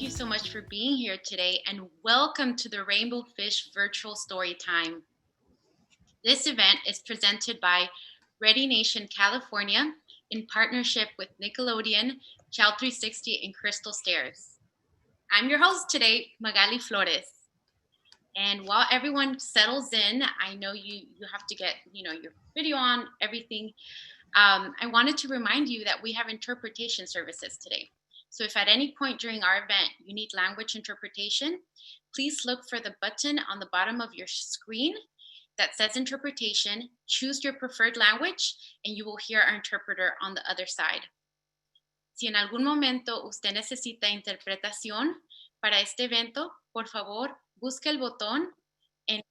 you so much for being here today, and welcome to the Rainbow Fish Virtual Storytime. This event is presented by ReadyNation California in partnership with Nickelodeon, Child 360, and Crystal Stairs. I'm your host today, Magali Flores. And while everyone settles in, I know you have to get your video on, everything. I wanted to remind you that we have interpretation services today. So if at any point during our event you need language interpretation, please look for the button on the bottom of your screen that says interpretation, choose your preferred language, and you will hear our interpreter on the other side. Si en algún momento usted necesita interpretación para este evento, por favor, busque el botón en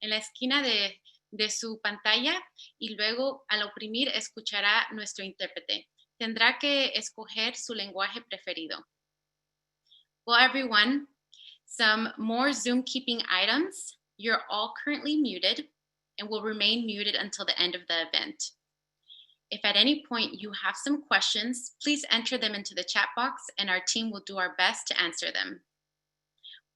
la esquina de su pantalla y luego al oprimir escuchará nuestro intérprete. Tendrá que escoger su lenguaje preferido. Well, everyone, some more Zoom keeping items. You're all currently muted and will remain muted until the end of the event. If at any point you have some questions, please enter them into the chat box and our team will do our best to answer them.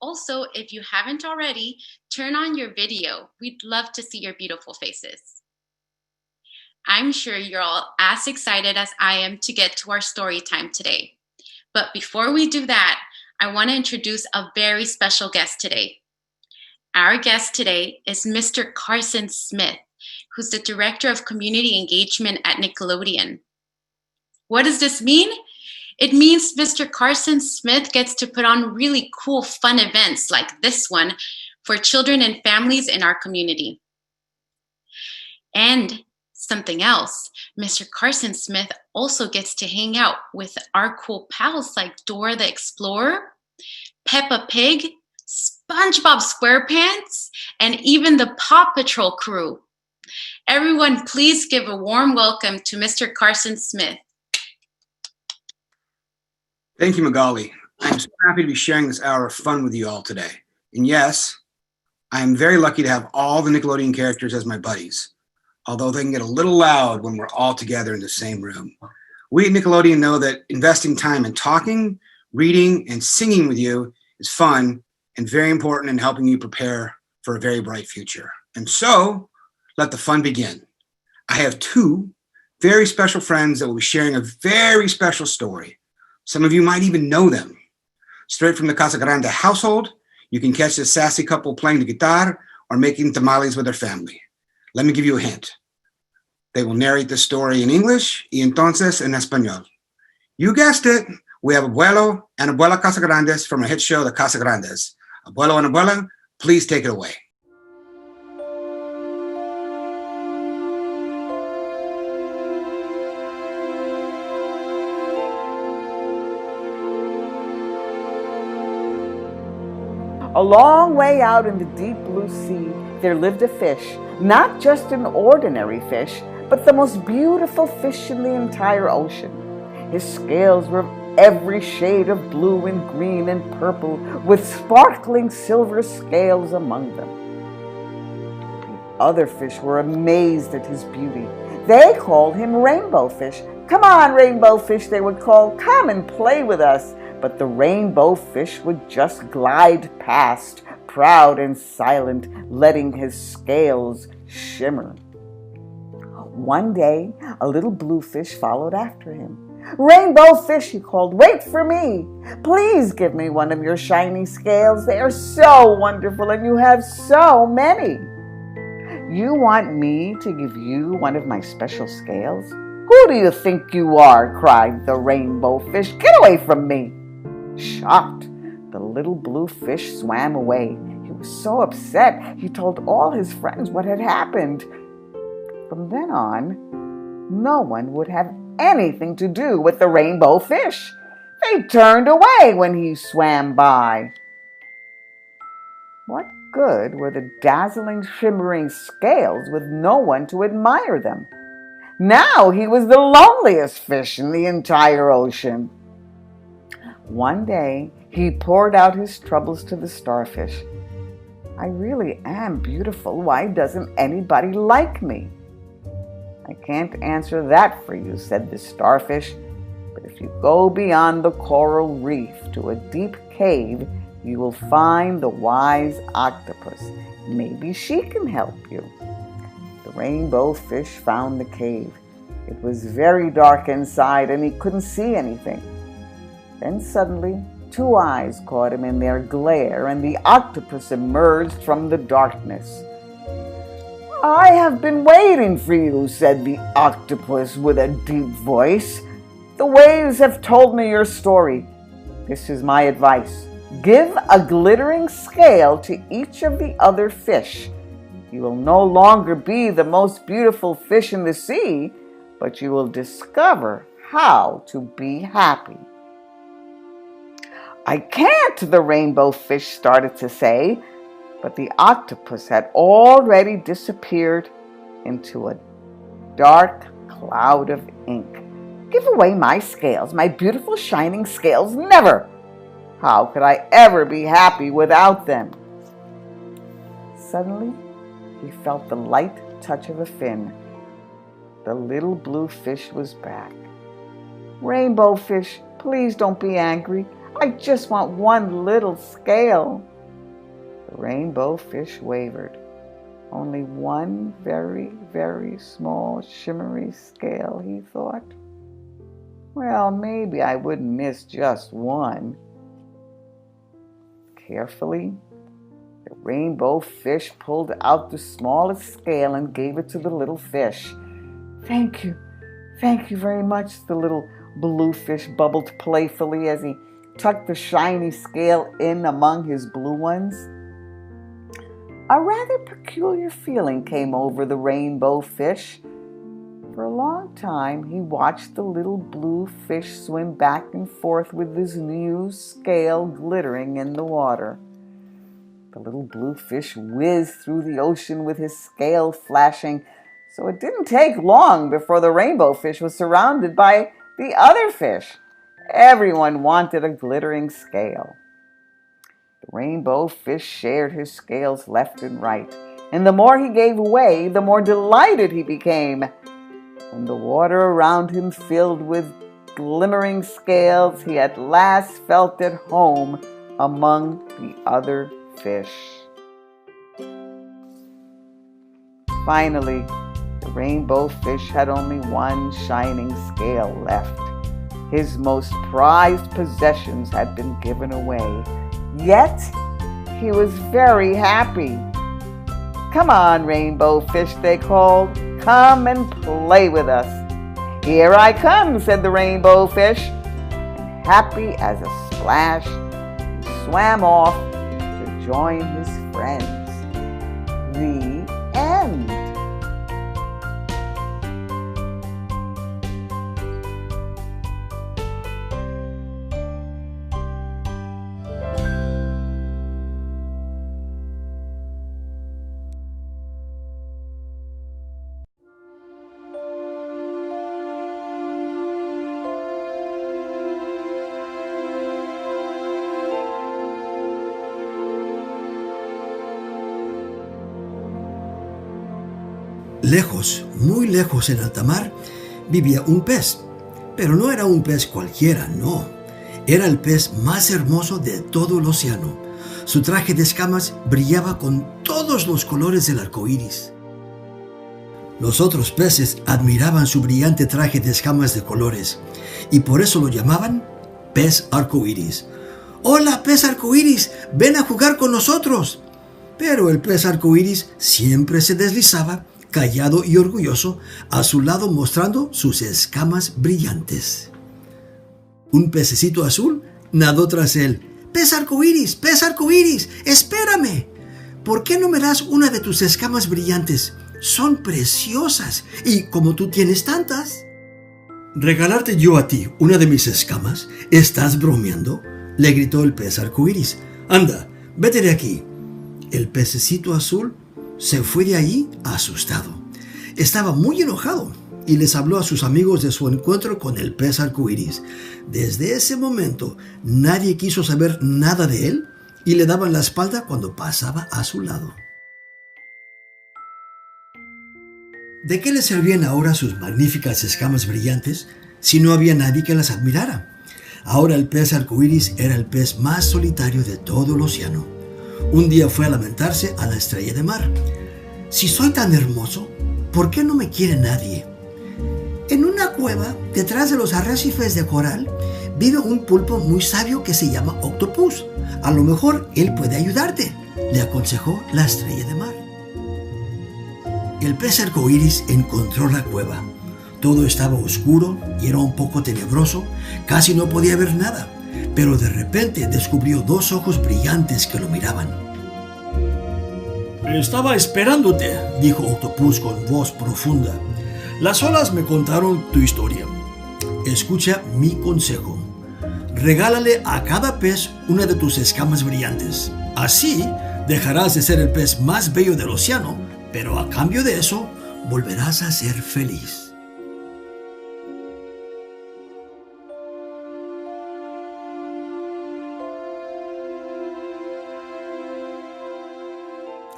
Also, if you haven't already, turn on your video. We'd love to see your beautiful faces. I'm sure you're all as excited as I am to get to our story time today. But before we do that, I want to introduce a very special guest today. Our guest today is Mr. Carson Smith, who's the Director of Community Engagement at Nickelodeon. What does this mean? It means Mr. Carson Smith gets to put on really cool, fun events like this one for children and families in our community. And something else, Mr. Carson Smith also gets to hang out with our cool pals like Dora the Explorer, Peppa Pig, SpongeBob SquarePants, and even the Paw Patrol crew. Everyone, please give a warm welcome to Mr. Carson Smith. Thank you, Magali. I'm so happy to be sharing this hour of fun with you all today. And yes, I am very lucky to have all the Nickelodeon characters as my buddies, although they can get a little loud when we're all together in the same room. We at Nickelodeon know that investing time in talking, reading, and singing with you is fun and very important in helping you prepare for a very bright future. And so, let the fun begin. I have two very special friends that will be sharing a very special story. Some of you might even know them. Straight from the Casagrandes household, you can catch this sassy couple playing the guitar or making tamales with their family. Let me give you a hint. They will narrate the story in English y entonces en español. You guessed it. We have Abuelo and Abuela Casagrandes from a hit show, the Casagrandes. Abuelo and Abuela, please take it away. A long way out in the deep blue sea, there lived a fish, not just an ordinary fish, but the most beautiful fish in the entire ocean. His scales were of every shade of blue and green and purple, with sparkling silver scales among them. The other fish were amazed at his beauty. They called him Rainbow Fish. "Come on, Rainbow Fish," they would call. "Come and play with us." But the rainbow fish would just glide past, proud and silent, letting his scales shimmer. One day, a little blue fish followed after him. "Rainbow Fish," he called, "wait for me. Please give me one of your shiny scales. They are so wonderful and you have so many." "You want me to give you one of my special scales? Who do you think you are?" cried the rainbow fish. "Get away from me." Shocked, the little blue fish swam away. He was so upset, he told all his friends what had happened. From then on, no one would have anything to do with the rainbow fish. They turned away when he swam by. What good were the dazzling, shimmering scales with no one to admire them? Now he was the loneliest fish in the entire ocean. One day, he poured out his troubles to the starfish. "I really am beautiful. Why doesn't anybody like me?" "I can't answer that for you," said the starfish. "But if you go beyond the coral reef to a deep cave, you will find the wise octopus. Maybe she can help you." The rainbow fish found the cave. It was very dark inside and he couldn't see anything. Then suddenly, two eyes caught him in their glare and the octopus emerged from the darkness. "I have been waiting for you," said the octopus with a deep voice. "The waves have told me your story. This is my advice. Give a glittering scale to each of the other fish. You will no longer be the most beautiful fish in the sea, but you will discover how to be happy." "I can't," the rainbow fish started to say, but the octopus had already disappeared into a dark cloud of ink. "Give away my scales, my beautiful shining scales? Never! How could I ever be happy without them?" Suddenly, he felt the light touch of a fin. The little blue fish was back. "Rainbow fish, please don't be angry. I just want one little scale." The rainbow fish wavered. "Only one very, very small shimmery scale," he thought. "Well, maybe I wouldn't miss just one." Carefully, the rainbow fish pulled out the smallest scale and gave it to the little fish. Thank you very much," the little blue fish bubbled playfully as he tucked the shiny scale in among his blue ones. A rather peculiar feeling came over the rainbow fish. For a long time, he watched the little blue fish swim back and forth with his new scale glittering in the water. The little blue fish whizzed through the ocean with his scale flashing, so it didn't take long before the rainbow fish was surrounded by the other fish. Everyone wanted a glittering scale. The rainbow fish shared his scales left and right, and the more he gave away, the more delighted he became. When the water around him filled with glimmering scales, he at last felt at home among the other fish. Finally, the rainbow fish had only one shining scale left. His most prized possessions had been given away. Yet, he was very happy. "Come on, rainbow fish," they called. "Come and play with us." "Here I come," said the rainbow fish. And happy as a splash, he swam off to join his friends. The end. Lejos, muy lejos en alta mar, vivía un pez. Pero no era un pez cualquiera, no. Era el pez más hermoso de todo el océano. Su traje de escamas brillaba con todos los colores del arco iris. Los otros peces admiraban su brillante traje de escamas de colores y por eso lo llamaban pez arco iris. ¡Hola, pez arco iris! ¡Ven a jugar con nosotros! Pero el pez arco iris siempre se deslizaba, callado y orgulloso, a su lado mostrando sus escamas brillantes. Un pececito azul nadó tras él. ¡Pez arco iris! ¡Espérame! ¿Por qué no me das una de tus escamas brillantes? Son preciosas y como tú tienes tantas. ¿Regalarte yo a ti una de mis escamas? ¿Estás bromeando?, le gritó el pez arco iris. Anda, vete de aquí. El pececito azul se fue de ahí asustado. Estaba muy enojado y les habló a sus amigos de su encuentro con el pez arco iris. Desde ese momento nadie quiso saber nada de él y le daban la espalda cuando pasaba a su lado. ¿De qué le servían ahora sus magníficas escamas brillantes si no había nadie que las admirara? Ahora el pez arcoíris era el pez más solitario de todo el océano. Un día fue a lamentarse a la estrella de mar. Si soy tan hermoso, ¿por qué no me quiere nadie? En una cueva, detrás de los arrecifes de coral, vive un pulpo muy sabio que se llama Octopus. A lo mejor él puede ayudarte, le aconsejó la estrella de mar. El pez arcoíris encontró la cueva. Todo estaba oscuro y era un poco tenebroso, casi no podía ver nada, pero de repente descubrió dos ojos brillantes que lo miraban. Estaba esperándote, dijo Octopus con voz profunda. Las olas me contaron tu historia. Escucha mi consejo. Regálale a cada pez una de tus escamas brillantes. Así dejarás de ser el pez más bello del océano, pero a cambio de eso, volverás a ser feliz.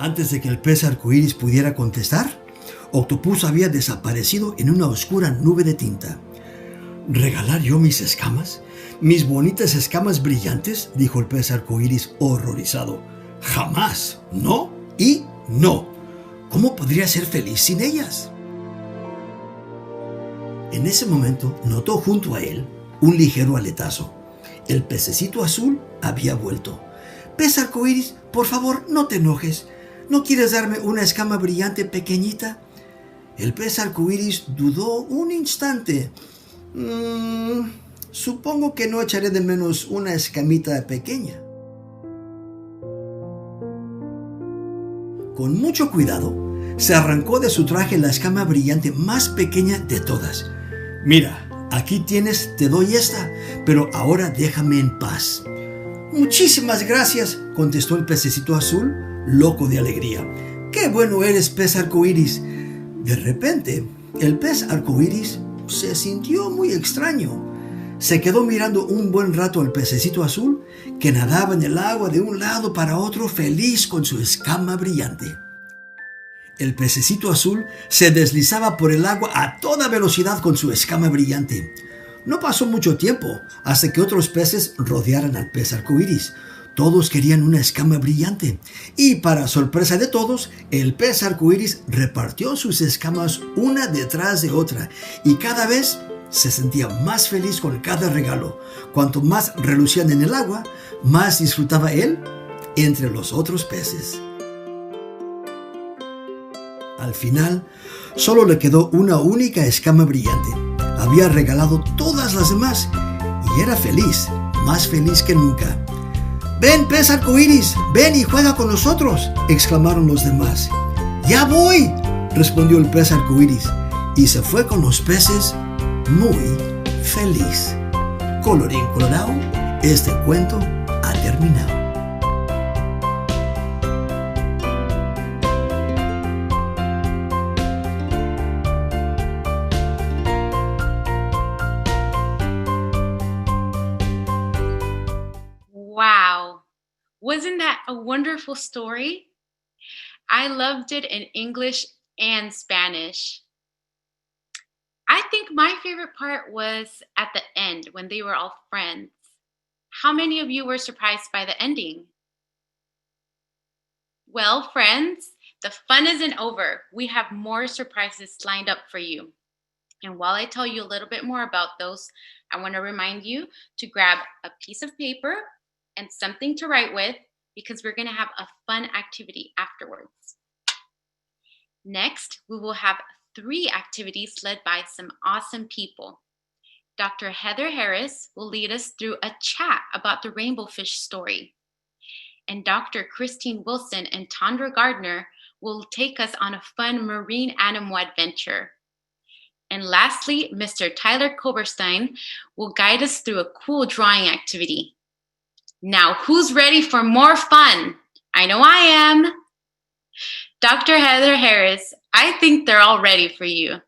Antes de que el pez arcoíris pudiera contestar, Octopus había desaparecido en una oscura nube de tinta. ¿Regalar yo mis escamas? ¿Mis bonitas escamas brillantes?, dijo el pez arcoíris horrorizado. ¡Jamás! ¡No y no! ¿Cómo podría ser feliz sin ellas? En ese momento notó junto a él un ligero aletazo. El pececito azul había vuelto. Pez arcoíris, por favor, no te enojes. ¿No quieres darme una escama brillante pequeñita? El pez arcoíris dudó un instante. Supongo que no echaré de menos una escamita pequeña. Con mucho cuidado, se arrancó de su traje la escama brillante más pequeña de todas. Mira, aquí tienes, te doy esta, pero ahora déjame en paz. Muchísimas gracias, contestó el pececito azul, loco de alegría. ¡Qué bueno eres, pez arcoíris! De repente, el pez arcoíris se sintió muy extraño. Se quedó mirando un buen rato al pececito azul, que nadaba en el agua de un lado para otro feliz con su escama brillante. El pececito azul se deslizaba por el agua a toda velocidad con su escama brillante. No pasó mucho tiempo hasta que otros peces rodearan al pez arcoíris. Todos querían una escama brillante y, para sorpresa de todos, el pez arcoíris repartió sus escamas una detrás de otra y cada vez se sentía más feliz con cada regalo. Cuanto más relucían en el agua, más disfrutaba él entre los otros peces. Al final, solo le quedó una única escama brillante. Había regalado todas las demás y era feliz, más feliz que nunca. «¡Ven, pez arcoíris! ¡Ven y juega con nosotros!», exclamaron los demás. «¡Ya voy!», respondió el pez arcoíris y se fue con los peces muy feliz. Colorín colorado, este cuento ha terminado. Wow, wasn't that a wonderful story? I loved it in English and Spanish. I think my favorite part was at the end when they were all friends. How many of you were surprised by the ending? Well, friends, the fun isn't over. We have more surprises lined up for you. And while I tell you a little bit more about those, I want to remind you to grab a piece of paper and something to write with, because we're going to have a fun activity afterwards. Next, we will have 3 activities led by some awesome people. Dr. Heather Harris will lead us through a chat about the rainbow fish story. And Dr. Christine Wilson and Tandra Gardner will take us on a fun marine animal adventure. And lastly, Mr. Tyler Koberstein will guide us through a cool drawing activity. Now, who's ready for more fun? I know I am. Dr. Heather Harris, I think they're all ready for you.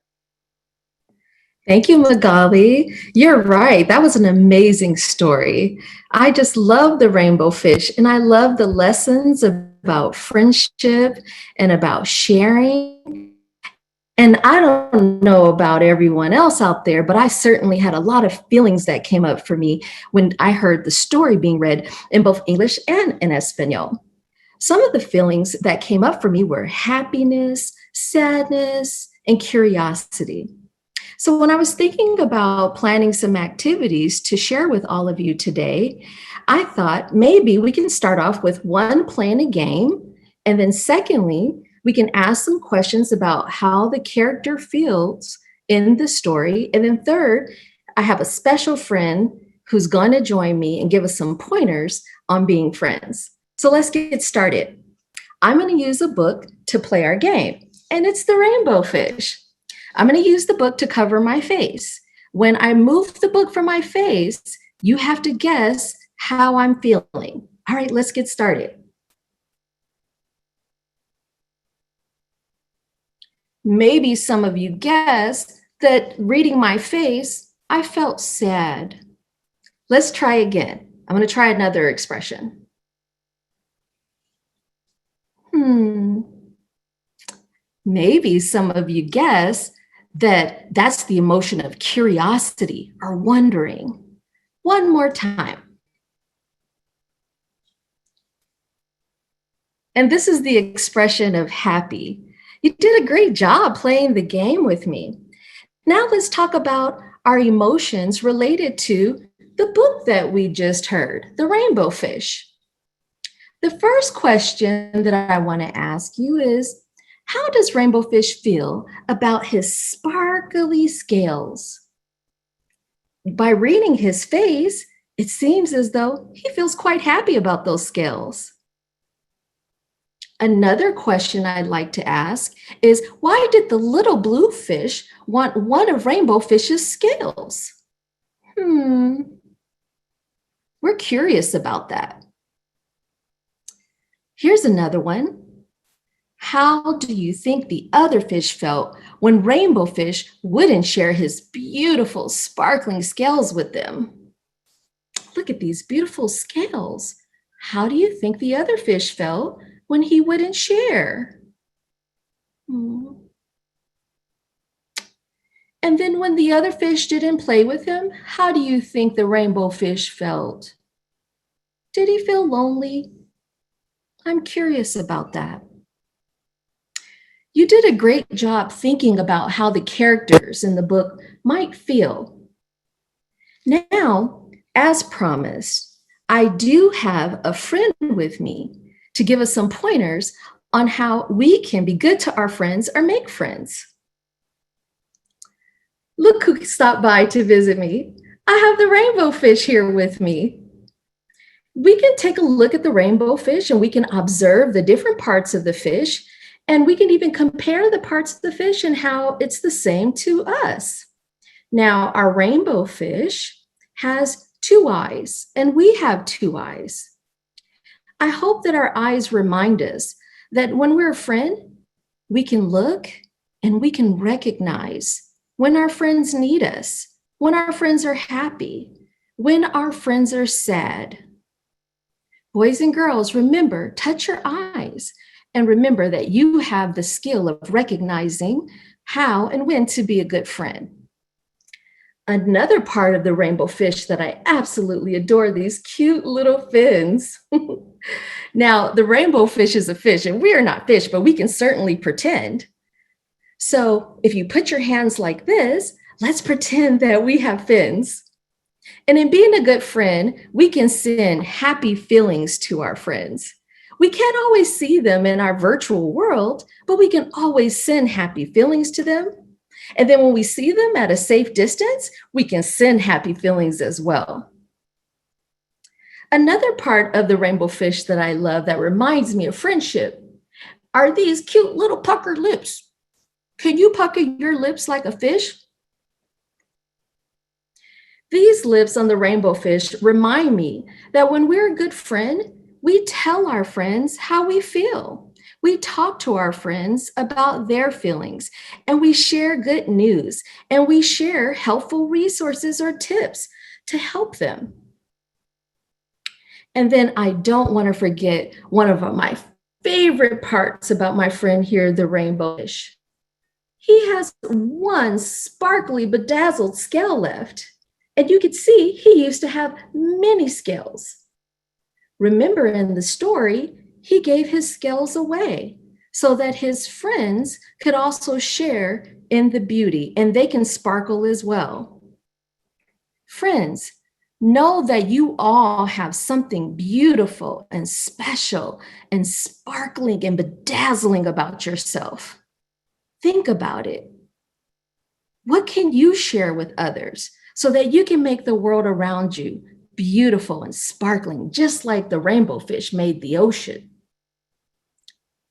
Thank you, Magali. You're right. That was an amazing story. I just love the rainbow fish, and I love the lessons about friendship and about sharing And I don't know about everyone else out there, but I certainly had a lot of feelings that came up for me when I heard the story being read in both English and in Espanol. Some of the feelings that came up for me were happiness, sadness, and curiosity. So when I was thinking about planning some activities to share with all of you today, I thought maybe we can start off with one, playing a game, and then secondly, we can ask some questions about how the character feels in the story. And then third, I have a special friend who's going to join me and give us some pointers on being friends. So let's get started. I'm going to use a book to play our game, and it's the Rainbow Fish. I'm going to use the book to cover my face. When I move the book from my face, you have to guess how I'm feeling. All right, let's get started. Maybe some of you guessed that reading my face, I felt sad. Let's try again. I'm going to try another expression. Maybe some of you guessed that that's the emotion of curiosity or wondering. One more time. And this is the expression of happy. You did a great job playing the game with me. Now let's talk about our emotions related to the book that we just heard, The Rainbow Fish. The first question that I want to ask you is, how does Rainbow Fish feel about his sparkly scales? By reading his face, it seems as though he feels quite happy about those scales. Another question I'd like to ask is, why did the little blue fish want one of Rainbow Fish's scales? We're curious about that. Here's another one. How do you think the other fish felt when Rainbow Fish wouldn't share his beautiful sparkling scales with them? Look at these beautiful scales. How do you think the other fish felt when he wouldn't share? And then when the other fish didn't play with him, how do you think the Rainbow Fish felt? Did he feel lonely? I'm curious about that. You did a great job thinking about how the characters in the book might feel. Now, as promised, I do have a friend with me to give us some pointers on how we can be good to our friends or make friends. Look who stopped by to visit me. I have the Rainbow Fish here with me. We can take a look at the Rainbow Fish and we can observe the different parts of the fish, and we can even compare the parts of the fish and how it's the same to us. Now, our Rainbow Fish has 2 eyes, and we have 2 eyes. I hope that our eyes remind us that when we're a friend, we can look and we can recognize when our friends need us, when our friends are happy, when our friends are sad. Boys and girls, remember, touch your eyes and remember that you have the skill of recognizing how and when to be a good friend. Another part of the Rainbow Fish that I absolutely adore, these cute little fins. Now, the Rainbow Fish is a fish, and we are not fish, but we can certainly pretend. So if you put your hands like this, let's pretend that we have fins. And in being a good friend, we can send happy feelings to our friends. We can't always see them in our virtual world, but we can always send happy feelings to them. And then when we see them at a safe distance, we can send happy feelings as well. Another part of the Rainbow Fish that I love that reminds me of friendship are these cute little puckered lips. Can you pucker your lips like a fish? These lips on the Rainbow Fish remind me that when we're a good friend, we tell our friends how we feel. We talk to our friends about their feelings, and we share good news, and we share helpful resources or tips to help them. And then I don't want to forget one of my favorite parts about my friend here, the Rainbow Fish. He has one sparkly, bedazzled scale left. And you can see he used to have many scales. Remember in the story, he gave his scales away so that his friends could also share in the beauty and they can sparkle as well. Friends, know that you all have something beautiful and special and sparkling and bedazzling about yourself. Think about it. What can you share with others so that you can make the world around you beautiful and sparkling, just like the rainbow fish made the ocean?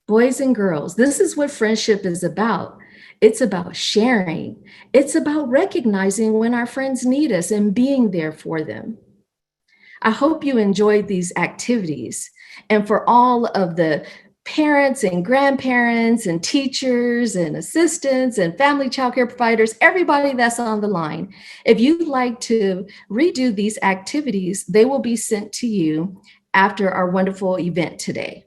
Boys and girls, this is what friendship is about. It's about sharing. It's about recognizing when our friends need us and being there for them. I hope you enjoyed these activities. And for all of the parents and grandparents and teachers and assistants and family childcare providers, everybody that's on the line, if you'd like to redo these activities, they will be sent to you after our wonderful event today.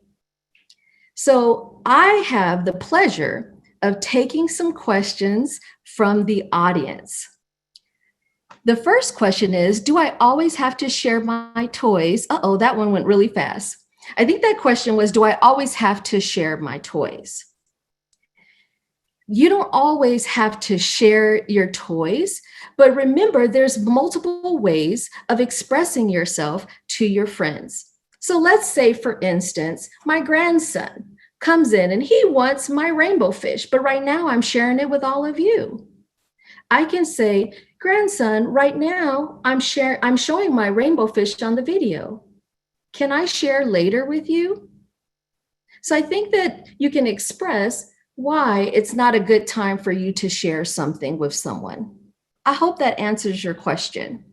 So I have the pleasure of taking some questions from the audience. The first question is, do I always have to share my toys? Uh-oh, that one went really fast. I think that question was, do I always have to share my toys? You don't always have to share your toys, but remember, there's multiple ways of expressing yourself to your friends. So let's say, for instance, my grandson comes in and he wants my rainbow fish, but right now I'm sharing it with all of you. I can say, grandson, right now I'm showing my rainbow fish on the video. Can I share later with you? So I think that you can express why it's not a good time for you to share something with someone. I hope that answers your question.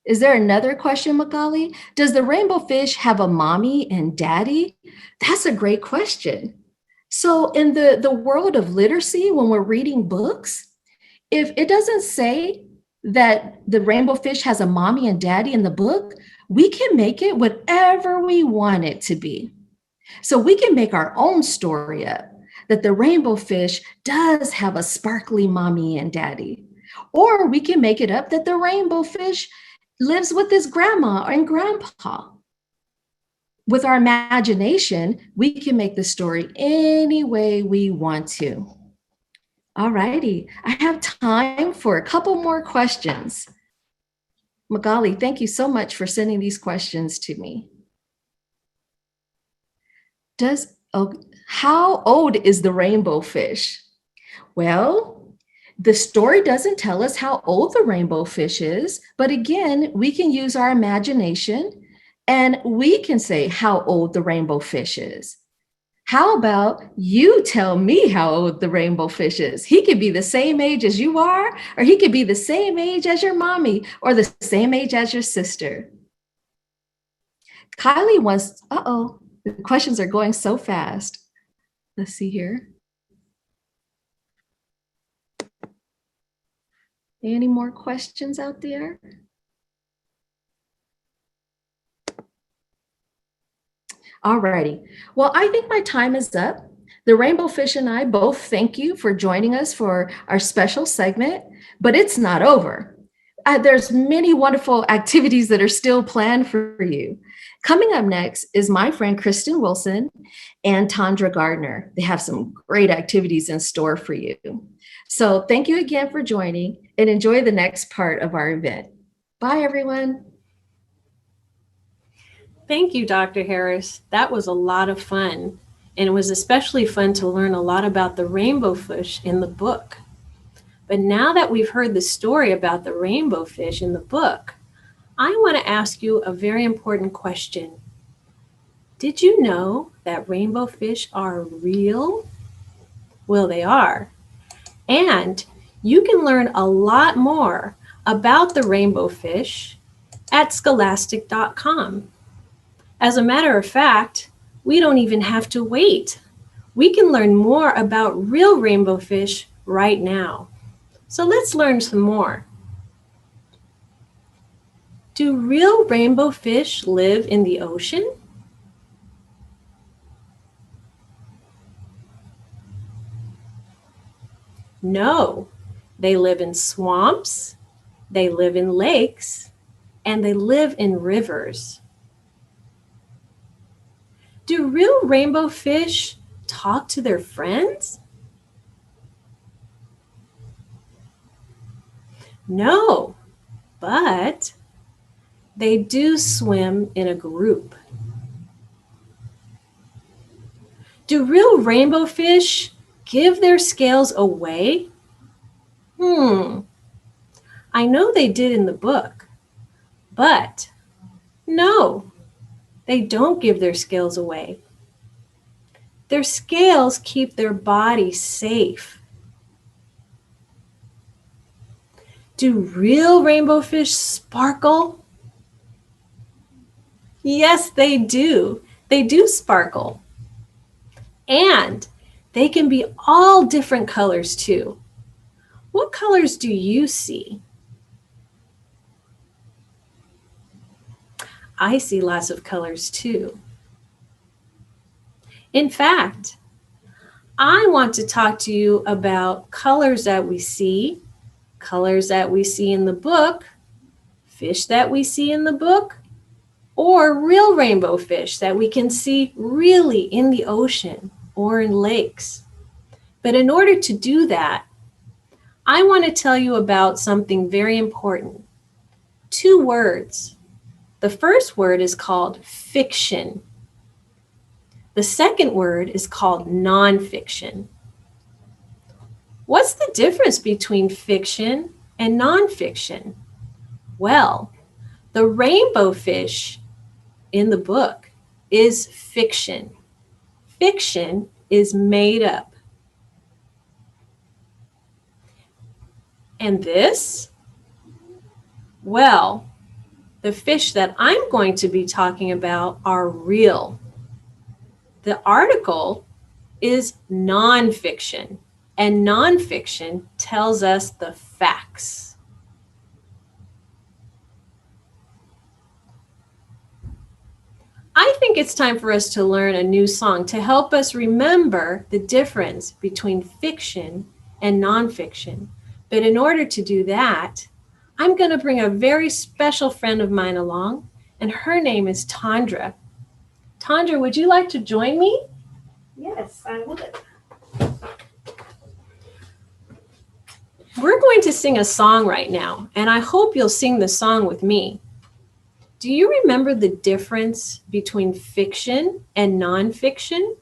Is there another question, Magali? Does the rainbow fish have a mommy and daddy? That's a great question. So in the world of literacy, when we're reading books, if it doesn't say that the rainbow fish has a mommy and daddy in the book, we can make it whatever we want it to be. So we can make our own story up that the rainbow fish does have a sparkly mommy and daddy. Or we can make it up that the rainbow fish lives with his grandma and grandpa. With our imagination, we can make the story any way we want to. All righty, I have time for a couple more questions. Magali, thank you so much for sending these questions to me. How old is the rainbow fish? Well, the story doesn't tell us how old the rainbow fish is, but again, we can use our imagination and we can say how old the rainbow fish is. How about you tell me how old the rainbow fish is? He could be the same age as you are, or he could be the same age as your mommy, or the same age as your sister. Kylie wants, the questions are going so fast. Let's see here. Any more questions out there? All righty. Well, I think my time is up. The Rainbow Fish and I both thank you for joining us for our special segment, but it's not over. There's many wonderful activities that are still planned for you. Coming up next is my friend Kristen Wilson and Tandra Gardner. They have some great activities in store for you. So thank you again for joining and enjoy the next part of our event. Bye, everyone. Thank you, Dr. Harris. That was a lot of fun. And it was especially fun to learn a lot about the rainbow fish in the book. But now that we've heard the story about the rainbow fish in the book, I want to ask you a very important question. Did you know that rainbow fish are real? Well, they are. And you can learn a lot more about the rainbow fish at scholastic.com. As a matter of fact, we don't even have to wait. We can learn more about real rainbow fish right now. So let's learn some more. Do real rainbow fish live in the ocean? No, they live in swamps, they live in lakes, and they live in rivers. Do real rainbow fish talk to their friends? No, but they do swim in a group. Do real rainbow fish give their scales away? I know they did in the book, but no, they don't give their scales away. Their scales keep their body safe. Do real rainbow fish sparkle? Yes, they do. They do sparkle. And they can be all different colors too. What colors do you see? I see lots of colors too. In fact, I want to talk to you about colors that we see in the book, fish that we see in the book, or real rainbow fish that we can see really in the ocean or in lakes. But in order to do that, I want to tell you about something very important. 2 words. The first word is called fiction. The second word is called nonfiction. What's the difference between fiction and nonfiction? Well, the rainbow fish in the book is fiction. Fiction is made up. And this? Well, the fish that I'm going to be talking about are real. The article is nonfiction, and nonfiction tells us the facts. I think it's time for us to learn a new song to help us remember the difference between fiction and nonfiction. But in order to do that, I'm going to bring a very special friend of mine along, and her name is Tandra. Tandra, would you like to join me? Yes, I would. We're going to sing a song right now, and I hope you'll sing the song with me. Do you remember the difference between fiction and nonfiction?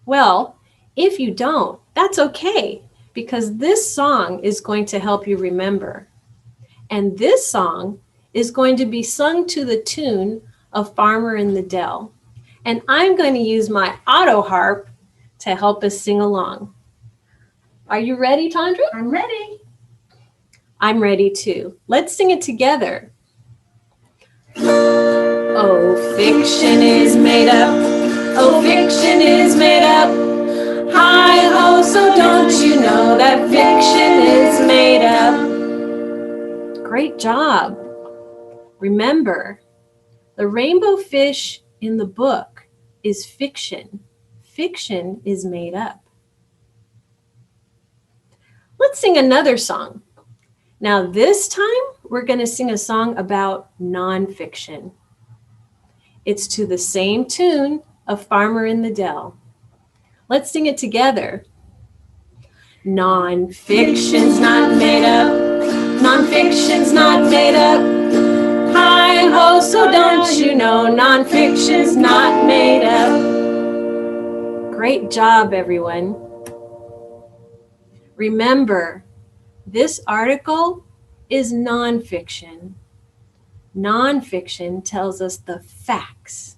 Well, if you don't, that's okay, because this song is going to help you remember. And this song is going to be sung to the tune of Farmer in the Dell. And I'm going to use my auto harp to help us sing along. Are you ready, Tandra? I'm ready. I'm ready too. Let's sing it together. Oh, fiction is made up. Oh, fiction is made up. Hi-ho, so don't you know that fiction is made up? Great job. Remember, the rainbow fish in the book is fiction. Fiction is made up. Let's sing another song. Now this time, we're going to sing a song about nonfiction. It's to the same tune of Farmer in the Dell. Let's sing it together. Nonfiction's not made up. Nonfiction's not made up. Hi-ho, so don't you know nonfiction's not made up. Great job, everyone. Remember, this article is nonfiction. Nonfiction tells us the facts.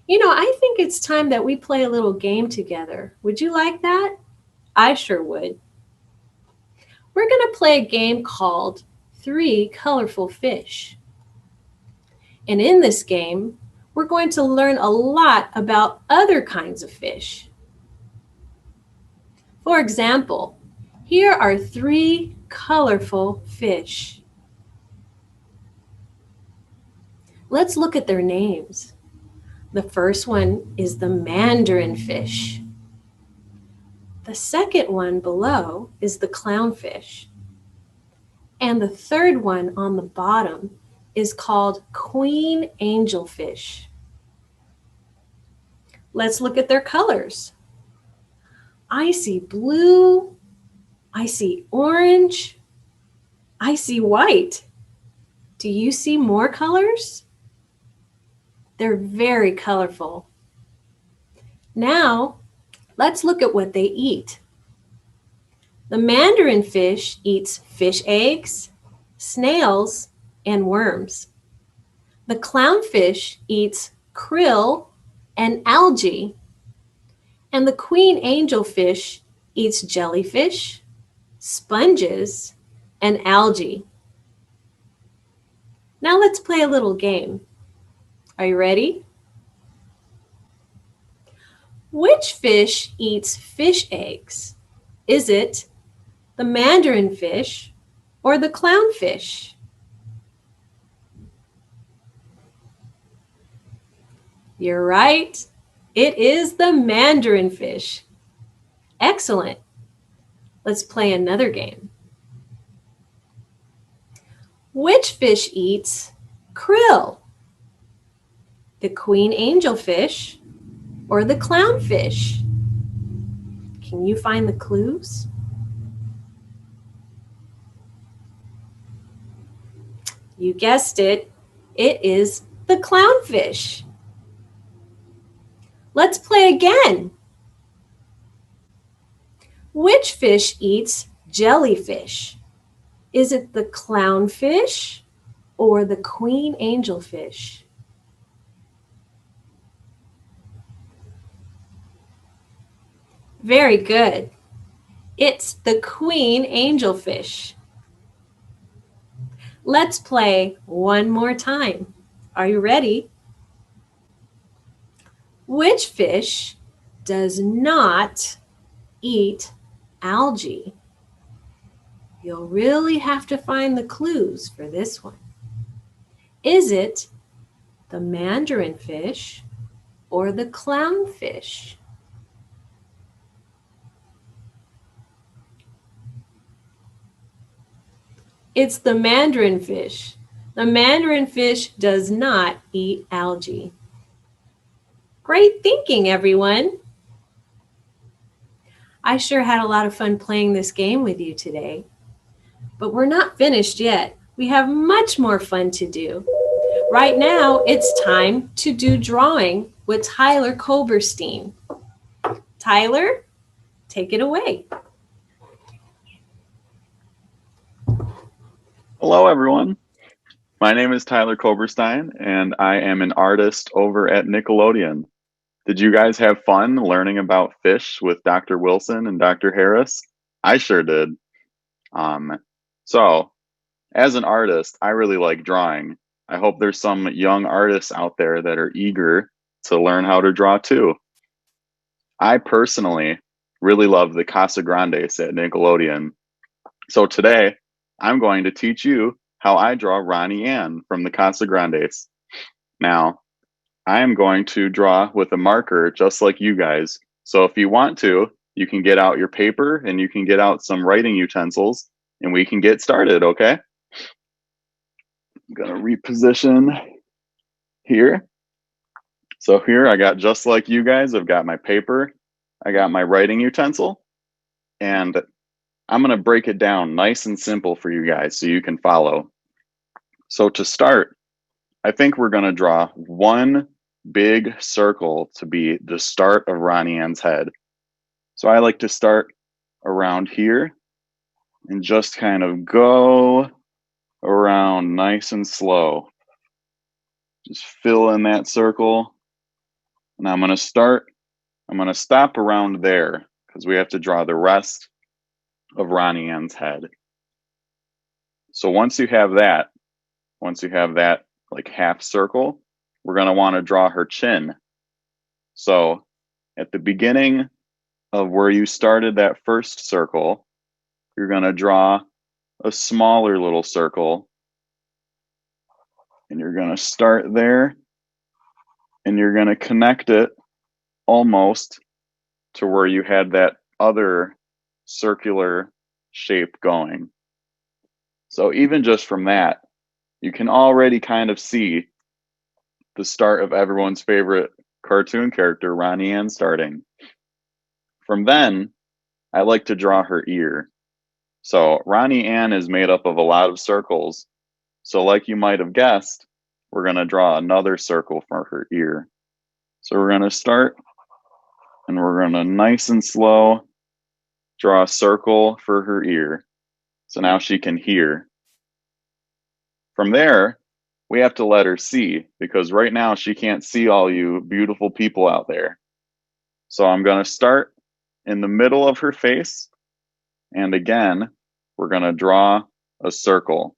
You know, I think it's time that we play a little game together. Would you like that? I sure would. We're going to play a game called 3 Colorful Fish. And in this game, we're going to learn a lot about other kinds of fish. For example, here are 3 colorful fish. Let's look at their names. The first one is the mandarin fish. The second one below is the clownfish. And the third one on the bottom is called queen angelfish. Let's look at their colors. I see blue, I see orange, I see white. Do you see more colors? They're very colorful. Now, let's look at what they eat. The mandarin fish eats fish eggs, snails, and worms. The clownfish eats krill and algae. And the queen angelfish eats jellyfish, sponges, and algae. Now let's play a little game. Are you ready? Which fish eats fish eggs? Is it the mandarin fish or the clownfish? You're right. It is the mandarin fish. Excellent. Let's play another game. Which fish eats krill? The queen angelfish or the clownfish? Can you find the clues? You guessed it. It is the clownfish. Let's play again. Which fish eats jellyfish? Is it the clownfish or the queen angelfish? Very good. It's the queen angelfish. Let's play one more time. Are you ready? Which fish does not eat algae? You'll really have to find the clues for this one. Is it the mandarin fish or the clownfish? It's the mandarin fish. The mandarin fish does not eat algae. Great thinking, everyone. I sure had a lot of fun playing this game with you today. But we're not finished yet. We have much more fun to do. Right now, it's time to do drawing with Tyler Koberstein. Tyler, take it away. Hello, everyone. My name is Tyler Koberstein, and I am an artist over at Nickelodeon. Did you guys have fun learning about fish with Dr. Wilson and Dr. Harris? I sure did. So, as an artist, I really like drawing. I hope there's some young artists out there that are eager to learn how to draw too. I personally really love the Casagrandes at Nickelodeon. So today, I'm going to teach you how I draw Ronnie Ann from the Casagrandes. Now, I am going to draw with a marker just like you guys. So if you want to, you can get out your paper and you can get out some writing utensils and we can get started, okay? I'm gonna reposition here. So here I got, just like you guys, I've got my paper, I got my writing utensil, and I'm gonna break it down nice and simple for you guys so you can follow. So to start, I think we're gonna draw one big circle to be the start of Ronnie Ann's head. So I like to start around here and just kind of go around nice and slow. Just fill in that circle. And I'm going to stop around there because we have to draw the rest of Ronnie Ann's head. So once you have that like half circle, we're going to want to draw her chin. So at the beginning of where you started that first circle, you're going to draw a smaller little circle. And you're going to start there. And you're going to connect it almost to where you had that other circular shape going. So even just from that, you can already kind of see the start of everyone's favorite cartoon character, Ronnie Ann, starting. From then, I like to draw her ear. So Ronnie Ann is made up of a lot of circles. So like you might have guessed, we're going to draw another circle for her ear. So we're going to start, and we're going to nice and slow draw a circle for her ear. So now she can hear. From there, we have to let her see, because right now she can't see all you beautiful people out there. So I'm going to start in the middle of her face, and again, we're going to draw a circle.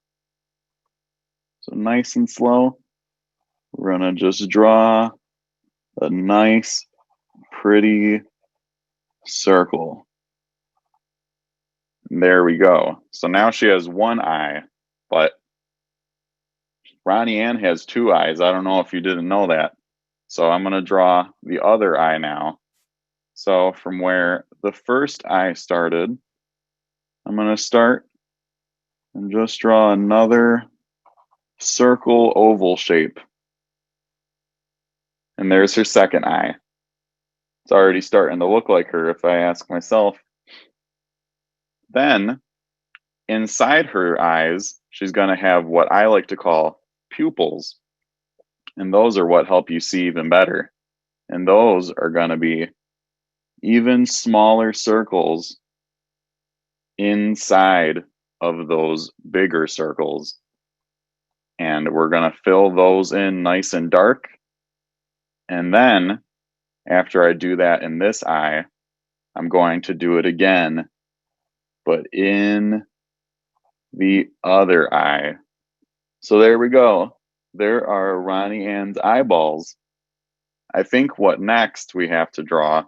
So nice and slow, we're going to just draw a nice, pretty circle. And there we go. So now she has one eye, but Ronnie Ann has two eyes. I don't know if you didn't know that. So I'm going to draw the other eye now. So from where the first eye started, I'm going to start and just draw another circle oval shape. And there's her second eye. It's already starting to look like her if I ask myself. Then inside her eyes, she's going to have what I like to call pupils. And those are what help you see even better. And those are going to be even smaller circles inside of those bigger circles. And we're going to fill those in nice and dark. And then after I do that in this eye, I'm going to do it again, but in the other eye. So there we go. There are Ronnie Ann's eyeballs. I think what next we have to draw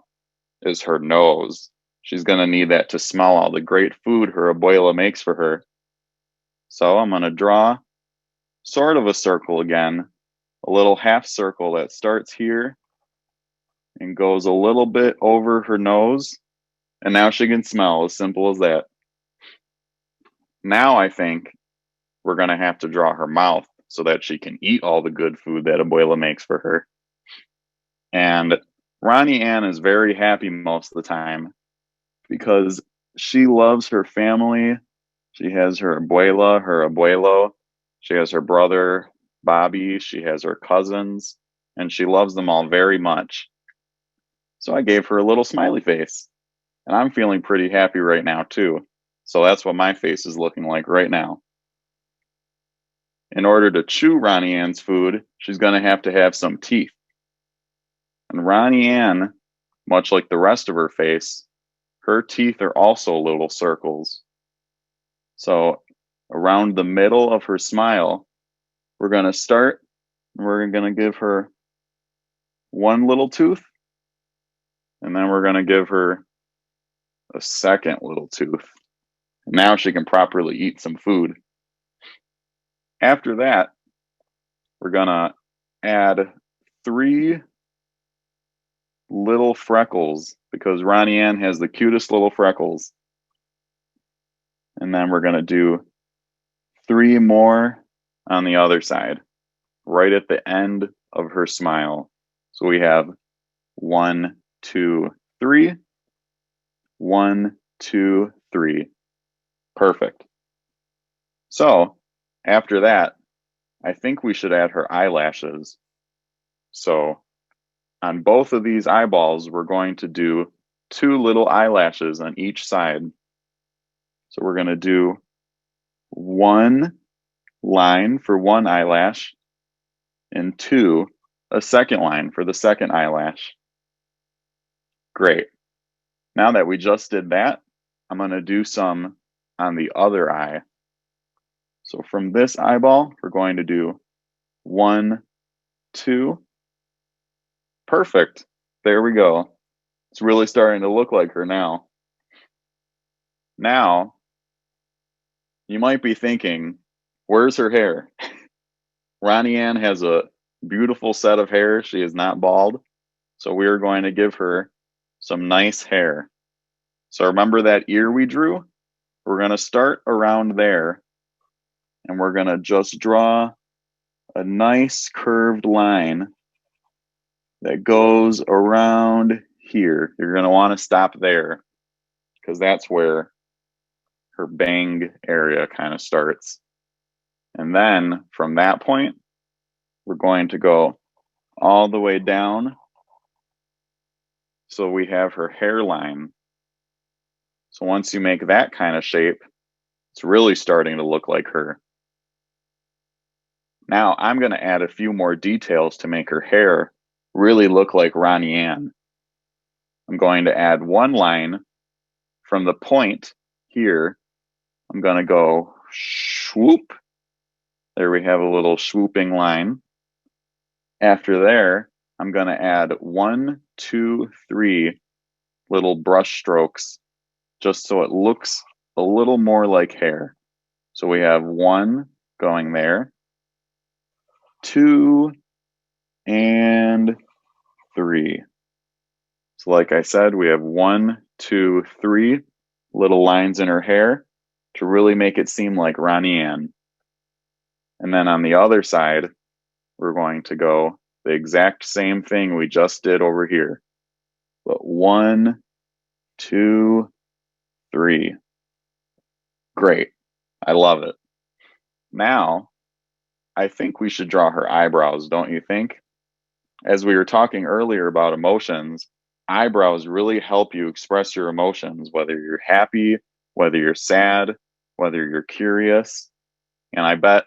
is her nose. She's going to need that to smell all the great food her abuela makes for her. So I'm going to draw sort of a circle again, a little half circle that starts here and goes a little bit over her nose. And now she can smell, as simple as that. Now I think we're going to have to draw her mouth so that she can eat all the good food that abuela makes for her. And Ronnie Ann is very happy most of the time because she loves her family. She has her abuela, her abuelo. She has her brother, Bobby. She has her cousins, and she loves them all very much. So I gave her a little smiley face, and I'm feeling pretty happy right now too. So that's what my face is looking like right now. In order to chew Ronnie Ann's food, she's going to have some teeth. And Ronnie Ann, much like the rest of her face, her teeth are also little circles. So around the middle of her smile, we're going to start, and we're going to give her one little tooth, and then we're going to give her a second little tooth. Now she can properly eat some food. After that, we're going to add 3 little freckles because Ronnie Ann has the cutest little freckles. And then we're going to do 3 more on the other side, right at the end of her smile. So we have 1, 2, 3. 1, 2, 3. Perfect. So after that, I think we should add her eyelashes. So on both of these eyeballs, we're going to do 2 little eyelashes on each side. So we're going to do 1 line for one eyelash and 2, a second line for the second eyelash. Great. Now that we just did that, I'm going to do some on the other eye. So from this eyeball, we're going to do 1, 2. Perfect. There we go. It's really starting to look like her now. Now, you might be thinking, where's her hair? Ronnie Ann has a beautiful set of hair. She is not bald. So we are going to give her some nice hair. So remember that ear we drew? We're going to start around there, and we're going to just draw a nice curved line that goes around here. You're going to want to stop there because that's where her bang area kind of starts. And then from that point, we're going to go all the way down so we have her hairline. So once you make that kind of shape, it's really starting to look like her. Now I'm going to add a few more details to make her hair really look like Ronnie Ann. I'm going to add one line from the point here. I'm going to go swoop. There we have a little swooping line. After there, I'm going to add 1, 2, 3 little brush strokes just so it looks a little more like hair. So we have 1 going there, 2, and 3. So like I said, we have 1, 2, 3 little lines in her hair to really make it seem like Ronnie Ann. And then on the other side, we're going to go the exact same thing we just did over here. But 1, 2, 3. Great. I love it. Now, I think we should draw her eyebrows, don't you think? As we were talking earlier about emotions, eyebrows really help you express your emotions, whether you're happy, whether you're sad, whether you're curious. And I bet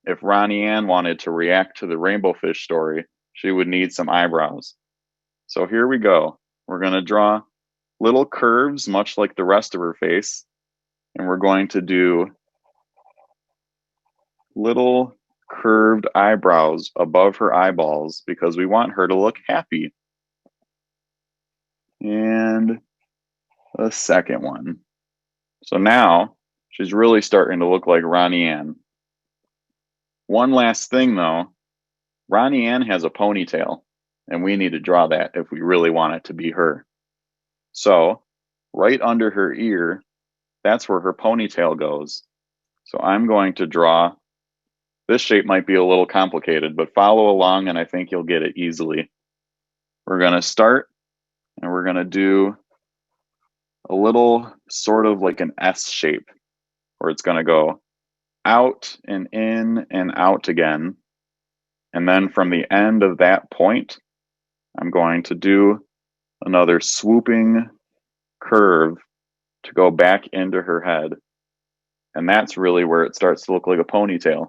if Ronnie Ann wanted to react to the rainbow fish story, she would need some eyebrows. So here we go. We're going to draw little curves, much like the rest of her face. And we're going to do little curved eyebrows above her eyeballs because we want her to look happy. And a second one. So now she's really starting to look like Ronnie Ann. One last thing though, Ronnie Ann has a ponytail, and we need to draw that if we really want it to be her. So right under her ear, that's where her ponytail goes. So I'm going to draw, this shape might be a little complicated, but follow along and I think you'll get it easily. We're going to start and we're going to do a little sort of like an S shape where it's going to go out and in and out again. And then from the end of that point, I'm going to do another swooping curve to go back into her head. And that's really where it starts to look like a ponytail.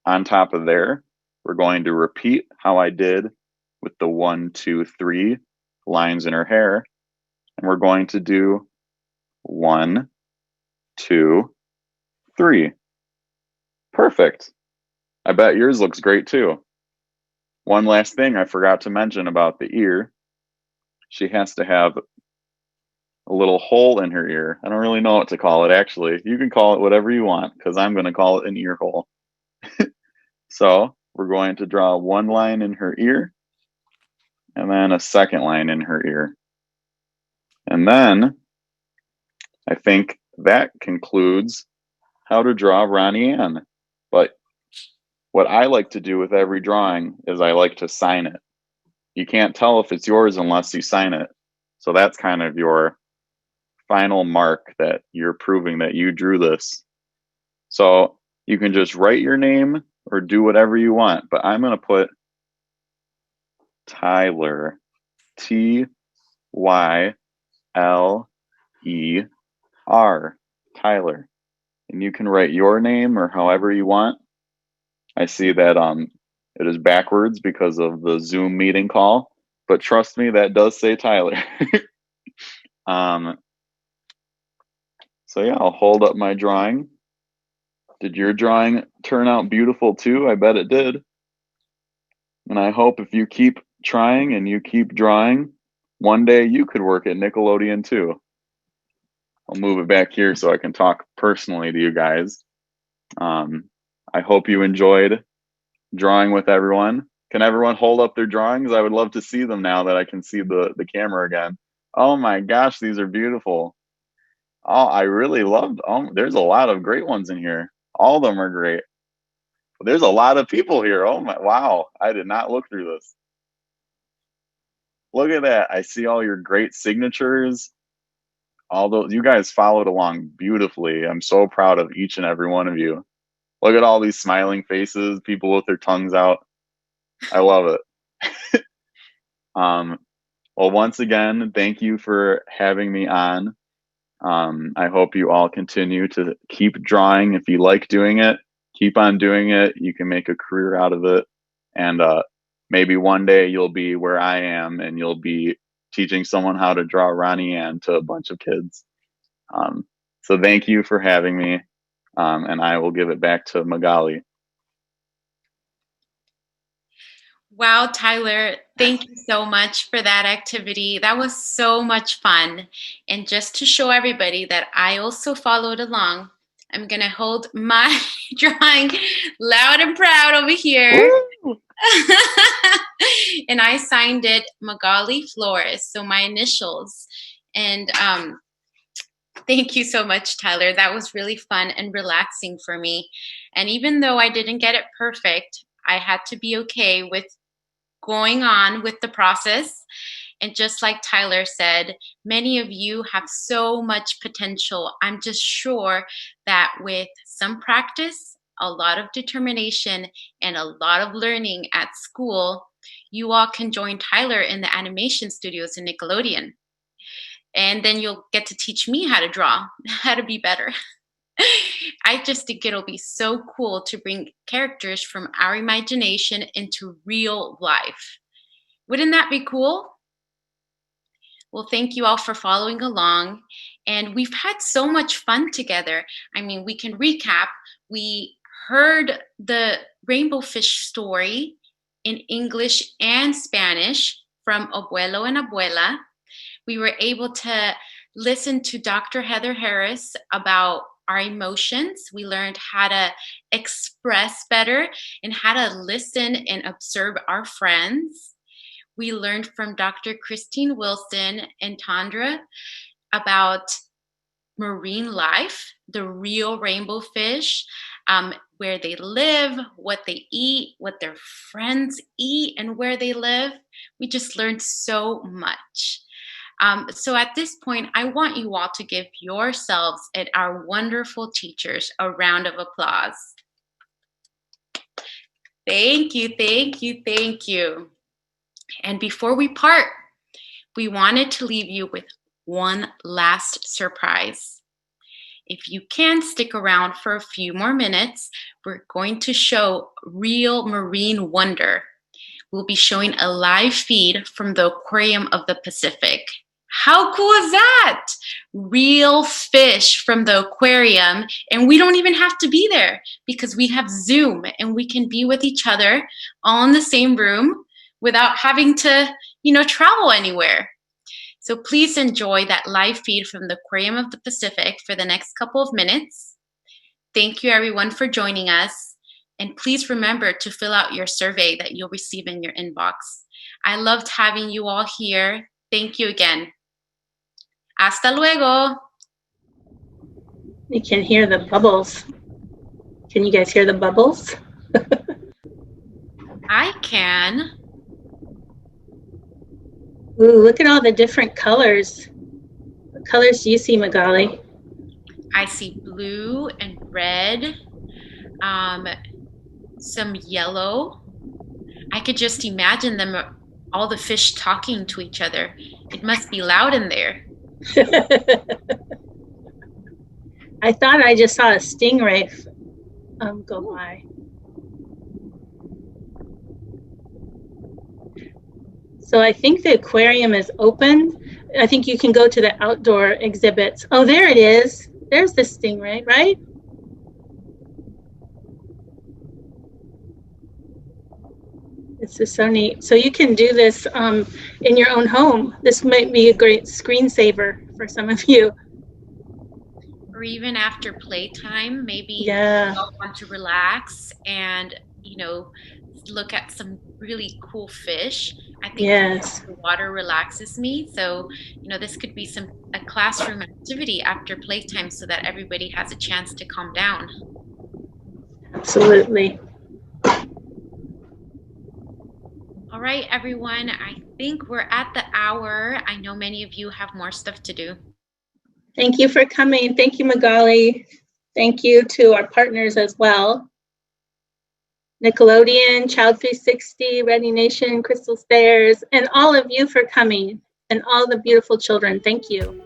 On top of there, we're going to repeat how I did with the 1, 2, 3 lines in her hair. And we're going to do 1, 2, 3. Perfect. I bet yours looks great too. One last thing I forgot to mention about the ear. She has to have a little hole in her ear. I don't really know what to call it actually. You can call it whatever you want because I'm going to call it an ear hole. So we're going to draw one line in her ear and then a second line in her ear. And then I think that concludes how to draw Ronnie Ann. But what I like to do with every drawing is I like to sign it. You can't tell if it's yours unless you sign it. So that's kind of your final mark that you're proving that you drew this. So you can just write your name or do whatever you want, but I'm going to put Tyler, Tyler, Tyler. And you can write your name or however you want. I see that it is backwards because of the Zoom meeting call, but trust me, that does say Tyler. So yeah, I'll hold up my drawing. Did your drawing turn out beautiful too? I bet it did. And I hope if you keep trying and you keep drawing, one day you could work at Nickelodeon too. I'll move it back here so I can talk personally to you guys. I hope you enjoyed drawing with everyone. Can everyone hold up their drawings? I would love to see them now that I can see the camera again. Oh my gosh, these are beautiful. Oh, I really loved. There's a lot of great ones in here. All of them are great. There's a lot of people here. Oh my, wow! I did not look through this. Look at that! I see all your great signatures. All those you guys followed along beautifully. I'm so proud of each and every one of you. Look at all these smiling faces, people with their tongues out. I love it. Well, once again, thank you for having me on. I hope you all continue to keep drawing. If you like doing it, keep on doing it. You can make a career out of it. And maybe one day you'll be where I am and you'll be teaching someone how to draw Ronnie Ann to a bunch of kids. So thank you for having me. And I will give it back to Magali. Wow, Tyler, thank you so much for that activity. That was so much fun. And just to show everybody that I also followed along, I'm going to hold my drawing loud and proud over here. And I signed it Magali Flores, so my initials. And thank you so much, Tyler. That was really fun and relaxing for me. And even though I didn't get it perfect, I had to be okay with going on with the process. And just like Tyler said, many of you have so much potential. I'm just sure that with some practice, a lot of determination, and a lot of learning at school, you all can join Tyler in the animation studios in Nickelodeon. And then you'll get to teach me how to draw, how to be better. I just think it'll be so cool to bring characters from our imagination into real life. Wouldn't that be cool? Well, thank you all for following along. And we've had so much fun together. I mean, we can recap. We heard the rainbow fish story in English and Spanish from Abuelo and Abuela. We were able to listen to Dr. Heather Harris about our emotions. We learned how to express better and how to listen and observe our friends. We learned from Dr. Christine Wilson and Tandra about marine life, the real rainbow fish, where they live, what they eat, what their friends eat, and where they live. We just learned so much. So at this point, I want you all to give yourselves and our wonderful teachers a round of applause. Thank you, thank you, thank you. And before we part, we wanted to leave you with one last surprise. If you can stick around for a few more minutes, we're going to show real marine wonder. We'll be showing a live feed from the Aquarium of the Pacific. How cool is that? Real fish from the aquarium, and we don't even have to be there because we have Zoom and we can be with each other all in the same room without having to, travel anywhere. So please enjoy that live feed from the Aquarium of the Pacific for the next couple of minutes. Thank you everyone for joining us. And please remember to fill out your survey that you'll receive in your inbox. I loved having you all here. Thank you again. Hasta luego. You can hear the bubbles. Can you guys hear the bubbles? I can. Ooh, look at all the different colors. What colors do you see, Magali? I see blue and red, some yellow. I could just imagine them, all the fish talking to each other. It must be loud in there. I thought I just saw a stingray go by. So I think the aquarium is open. I think you can go to the outdoor exhibits. Oh, there it is. There's the stingray, right? This is so neat. So you can do this in your own home. This might be a great screensaver for some of you. Or even after playtime, maybe Yeah. you all want to relax and, look at some really cool fish. I think Yes. the water relaxes me. So, this could be a classroom activity after playtime so that everybody has a chance to calm down. Absolutely. All right, everyone. I think we're at the hour. I know many of you have more stuff to do. Thank you for coming. Thank you, Magali. Thank you to our partners as well. Nickelodeon, Child 360, ReadyNation, Crystal Stairs, and all of you for coming, and all the beautiful children. Thank you.